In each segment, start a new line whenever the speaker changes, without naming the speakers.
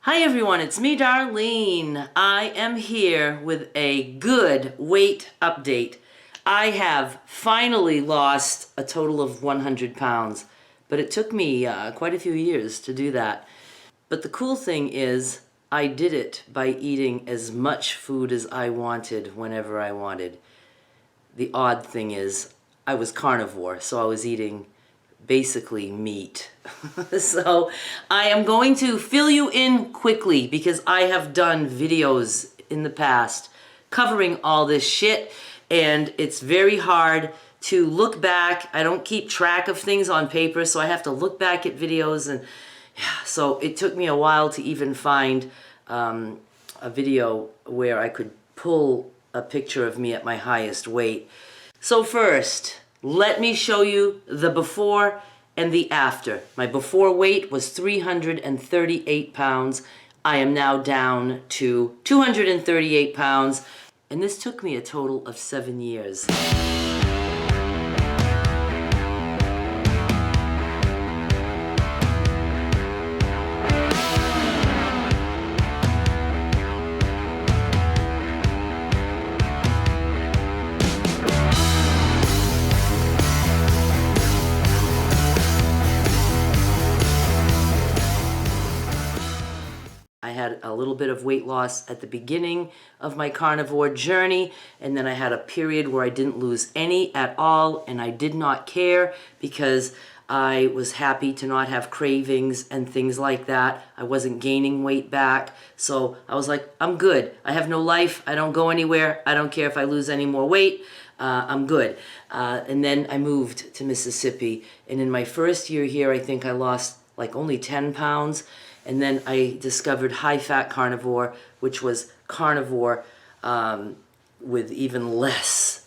Hi everyone, it's me, Darlene. I am here with a good weight update. I have finally lost a total of 100 pounds, but it took me quite a few years to do that. But the cool thing is, I did it by eating as much food as I wanted whenever I wanted. The odd thing is, I was carnivore, so I was eating basically meat. So I am going to fill you in quickly because I have done videos in the past covering all this shit, and it's very hard to look back. I don't keep track of things on paper, so I have to look back at videos, and yeah, so it took me a while to even find a video where I could pull a picture of me at my highest weight. So first, let me show you the before and the after. My before weight was 338 pounds. I am now down to 238 pounds, and this took me a total of 7 years. I had a little bit of weight loss at the beginning of my carnivore journey, and then I had a period where I didn't lose any at all, and I did not care because I was happy to not have cravings and things like that. I wasn't gaining weight back, so I was like, I'm good. I have no life. I don't go anywhere. I don't care if I lose any more weight. I'm good. And then I moved to Mississippi, and in my first year here, I think I lost like only 10 pounds. And then I discovered high-fat carnivore, which was carnivore with even less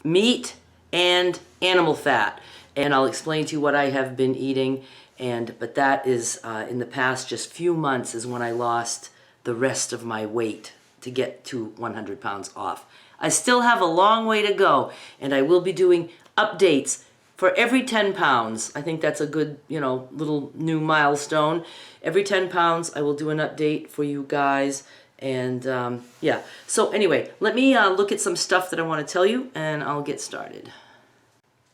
meat and animal fat. And I'll explain to you what I have been eating. But that is, in the past just few months, is when I lost the rest of my weight to get to 100 pounds off. I still have a long way to go, and I will be doing updates for every 10 pounds. I think that's a good, little new milestone. Every 10 pounds, I will do an update for you guys. And yeah, so anyway, let me look at some stuff that I want to tell you, and I'll get started.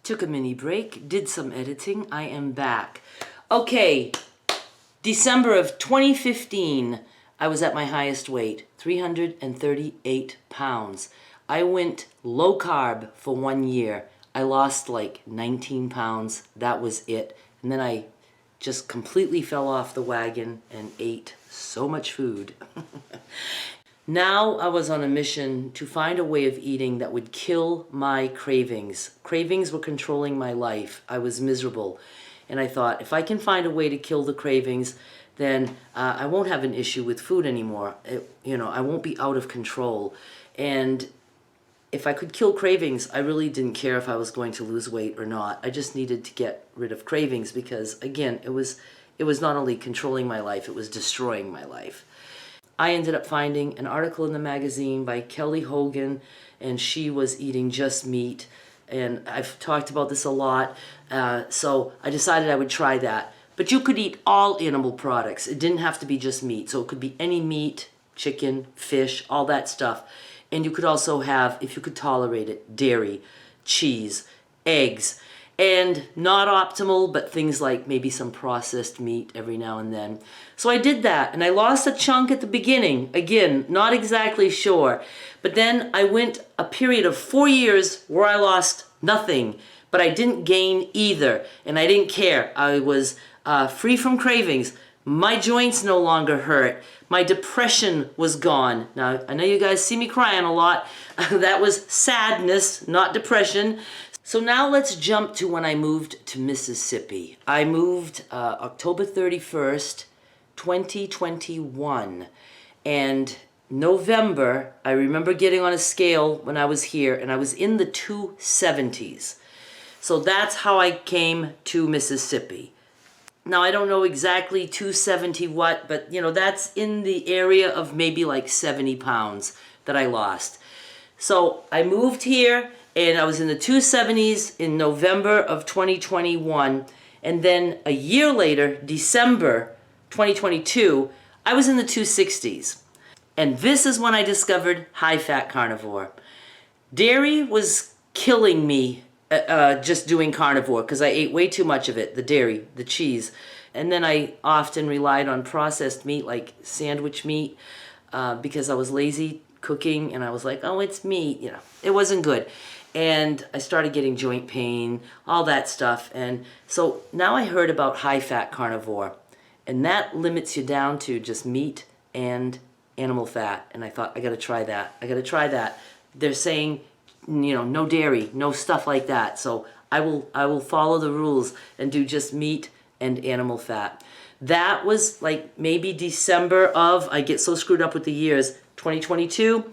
Took a mini break, did some editing. I am back. Okay, December of 2015, I was at my highest weight, 338 pounds. I went low carb for 1 year. I lost like 19 pounds. That was it. And then I just completely fell off the wagon and ate so much food. Now I was on a mission to find a way of eating that would kill my cravings. Cravings were controlling my life. I was miserable. And I thought, if I can find a way to kill the cravings, then I won't have an issue with food anymore. I won't be out of control. And if I could kill cravings, I really didn't care if I was going to lose weight or not. I just needed to get rid of cravings because, again, it was not only controlling my life, it was destroying my life. I ended up finding an article in the magazine by Kelly Hogan, and she was eating just meat. And I've talked about this a lot, so I decided I would try that. But you could eat all animal products. It didn't have to be just meat. So it could be any meat, chicken, fish, all that stuff. And you could also have, if you could tolerate it, dairy, cheese, eggs, and not optimal, but things like maybe some processed meat every now and then. So I did that, and I lost a chunk at the beginning. Again, not exactly sure. But then I went a period of 4 years where I lost nothing, but I didn't gain either, and I didn't care. I was free from cravings. My joints no longer hurt. My depression was gone. Now, I know you guys see me crying a lot. That was sadness, not depression. So now let's jump to when I moved to Mississippi. I moved October 31st, 2021. And November, I remember getting on a scale when I was here, and I was in the 270s. So that's how I came to Mississippi. Now, I don't know exactly 270 what, but, that's in the area of maybe like 70 pounds that I lost. So I moved here, and I was in the 270s in November of 2021. And then a year later, December 2022, I was in the 260s. And this is when I discovered high-fat carnivore. Dairy was killing me just doing carnivore because I ate way too much of it, the dairy, the cheese. And then I often relied on processed meat like sandwich meat because I was lazy cooking and I was like, oh, it's meat, you know. It wasn't good. And I started getting joint pain, all that stuff. And so now I heard about high-fat carnivore, and that limits you down to just meat and animal fat. And I thought, I gotta try that. I gotta try that. They're saying, you know, no dairy, no stuff like that. So I will follow the rules and do just meat and animal fat. That was like maybe December of, I get so screwed up with the years, 2022.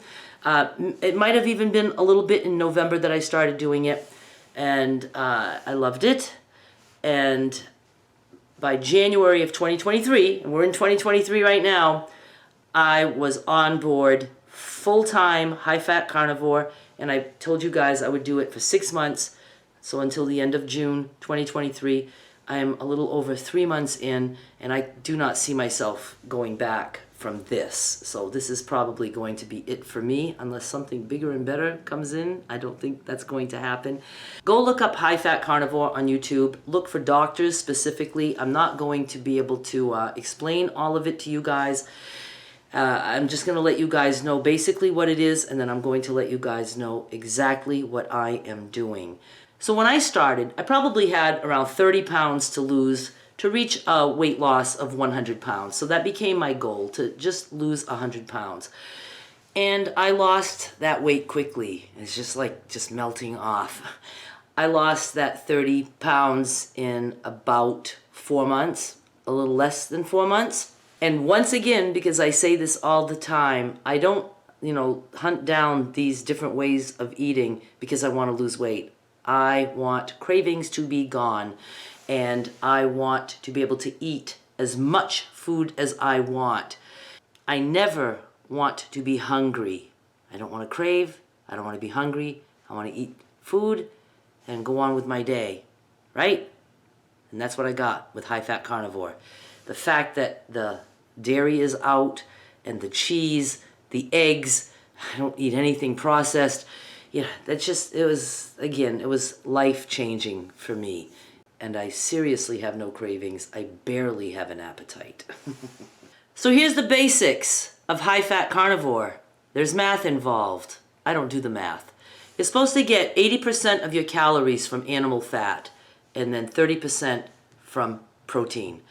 It might have even been a little bit in November that I started doing it, and I loved it. And by January of 2023, and we're in 2023 right now, I was on board full-time high-fat carnivore, and I told you guys I would do it for 6 months, so until the end of June 2023. I am a little over 3 months in, and I do not see myself going back from this. So this is probably going to be it for me, unless something bigger and better comes in. I don't think that's going to happen. Go look up high-fat carnivore on YouTube. Look for doctors specifically. I'm not going to be able to explain all of it to you guys. I'm just going to let you guys know basically what it is, and then I'm going to let you guys know exactly what I am doing. So when I started, I probably had around 30 pounds to lose to reach a weight loss of 100 pounds. So that became my goal, to just lose 100 pounds. And I lost that weight quickly. It's just like just melting off. I lost that 30 pounds in about 4 months, a little less than 4 months. And once again, because I say this all the time, I don't, hunt down these different ways of eating because I want to lose weight. I want cravings to be gone, and I want to be able to eat as much food as I want. I never want to be hungry. I don't want to crave. I don't want to be hungry. I want to eat food and go on with my day, right? And that's what I got with high-fat carnivore. The fact that the dairy is out and the cheese, the eggs, I don't eat anything processed. Yeah, that's just, it was life-changing for me. And I seriously have no cravings. I barely have an appetite. So here's the basics of high-fat carnivore. There's math involved. I don't do the math. You're supposed to get 80% of your calories from animal fat and then 30% from protein.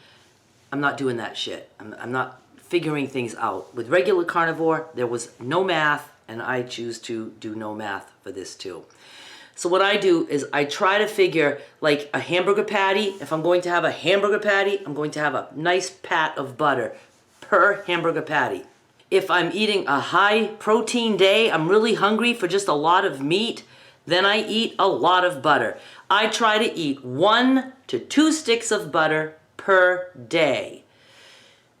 I'm not doing that shit. I'm not figuring things out. With regular carnivore, there was no math, and I choose to do no math for this too. So what I do is I try to figure like a hamburger patty. If I'm going to have a hamburger patty, I'm going to have a nice pat of butter per hamburger patty. If I'm eating a high protein day, I'm really hungry for just a lot of meat, then I eat a lot of butter. I try to eat 1 to 2 sticks of butter per day.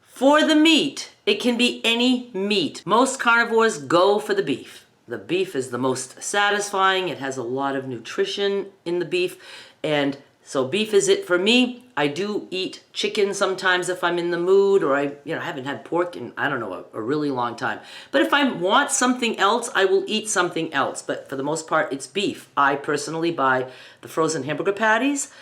For the meat, it can be any meat. Most carnivores go for the beef. The beef is the most satisfying. It has a lot of nutrition in the beef. And so beef is it for me. I do eat chicken sometimes if I'm in the mood, or I haven't had pork in, I don't know, a really long time. But if I want something else, I will eat something else. But for the most part, it's beef. I personally buy the frozen hamburger patties.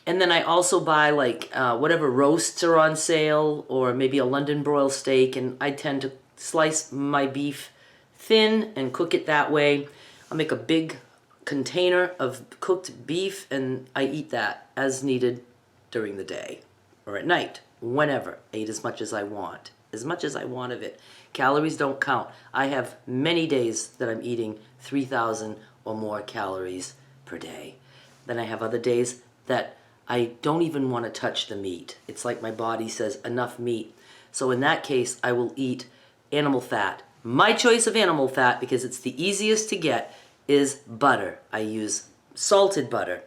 And then I also buy like whatever roasts are on sale, or maybe a London broil steak, and I tend to slice my beef thin and cook it that way. I'll make a big container of cooked beef, and I eat that as needed during the day or at night, whenever. I eat as much as I want of it. Calories don't count. I have many days that I'm eating 3,000 or more calories per day. Then I have other days that I don't even want to touch the meat. It's like my body says, enough meat. So in that case, I will eat animal fat. My choice of animal fat, because it's the easiest to get, is butter. I use salted butter.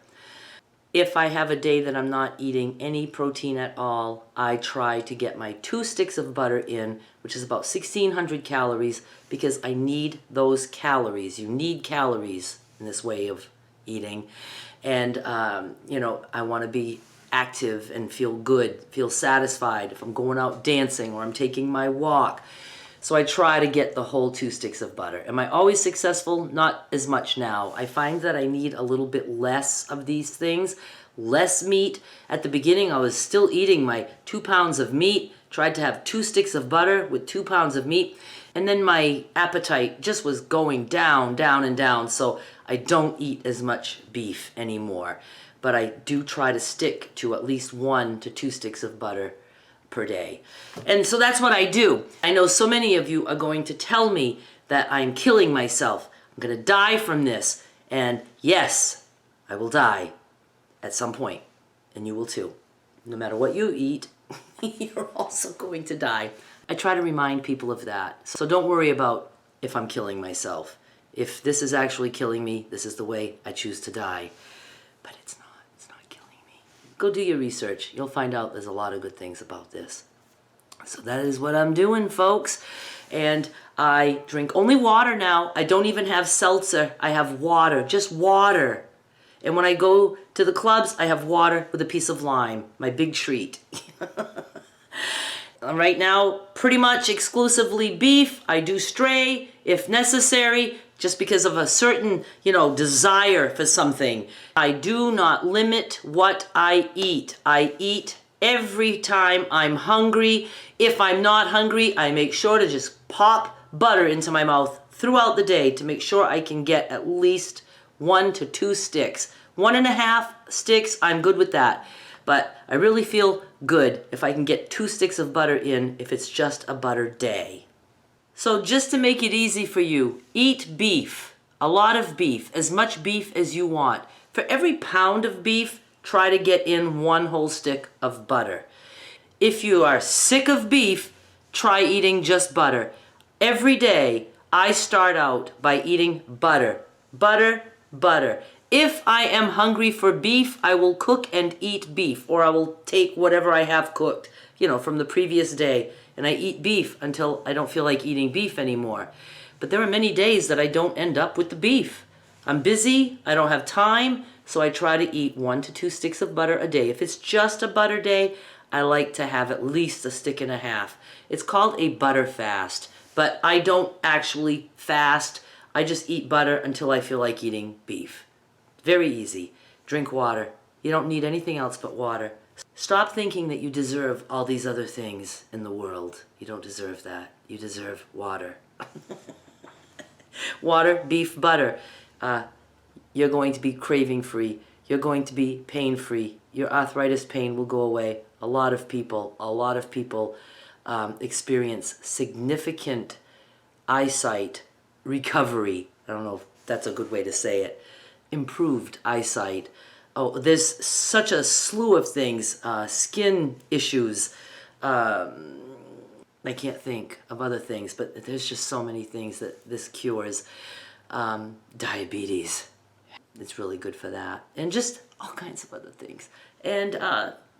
If I have a day that I'm not eating any protein at all, I try to get my 2 sticks of butter in, which is about 1,600 calories, because I need those calories. You need calories in this way of eating. And, I want to be active and feel good, feel satisfied if I'm going out dancing or I'm taking my walk. So I try to get the whole 2 sticks of butter. Am I always successful? Not as much now. I find that I need a little bit less of these things, less meat. At the beginning, I was still eating my 2 pounds of meat, tried to have 2 sticks of butter with 2 pounds of meat, and then my appetite just was going down, down, and down, so I don't eat as much beef anymore. But I do try to stick to at least 1 to 2 sticks of butter per day. And so that's what I do. I know so many of you are going to tell me that I'm killing myself. I'm going to die from this. And yes, I will die at some point. And you will too. No matter what you eat, you're also going to die. I try to remind people of that. So don't worry about if I'm killing myself. If this is actually killing me, this is the way I choose to die. But it's not. It's not killing me. Go do your research. You'll find out there's a lot of good things about this. So that is what I'm doing, folks. And I drink only water now. I don't even have seltzer. I have water, just water. And when I go to the clubs, I have water with a piece of lime, my big treat. Right now, pretty much exclusively beef. I do stray if necessary, just because of a certain, desire for something. I do not limit what I eat. I eat every time I'm hungry. If I'm not hungry, I make sure to just pop butter into my mouth throughout the day to make sure I can get at least 1 to 2 sticks. 1.5 sticks, I'm good with that. But I really feel good if I can get 2 sticks of butter in if it's just a butter day. So just to make it easy for you, eat beef, a lot of beef, as much beef as you want. For every pound of beef, try to get in 1 whole stick of butter. If you are sick of beef, try eating just butter. Every day, I start out by eating butter, butter, butter. If I am hungry for beef, I will cook and eat beef, or I will take whatever I have cooked, from the previous day, and I eat beef until I don't feel like eating beef anymore. But there are many days that I don't end up with the beef. I'm busy, I don't have time, so I try to eat 1 to 2 sticks of butter a day. If it's just a butter day, I like to have at least 1.5 sticks. It's called a butter fast, but I don't actually fast. I just eat butter until I feel like eating beef. Very easy. Drink water. You don't need anything else but water. Stop thinking that you deserve all these other things in the world. You don't deserve that. You deserve water. Water, beef, butter. You're going to be craving free. You're going to be pain free. Your arthritis pain will go away. A lot of people experience significant eyesight recovery. I don't know if that's a good way to say it. Improved eyesight. Oh, there's such a slew of things. Skin issues. I can't think of other things, but there's just so many things that this cures. Diabetes. It's really good for that. And just all kinds of other things. And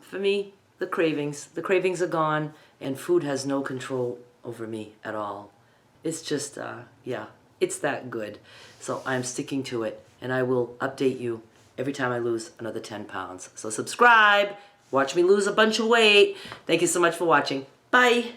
for me, the cravings. The cravings are gone, and food has no control over me at all. It's just, it's that good. So I'm sticking to it. And I will update you every time I lose another 10 pounds. So subscribe, watch me lose a bunch of weight. Thank you so much for watching. Bye.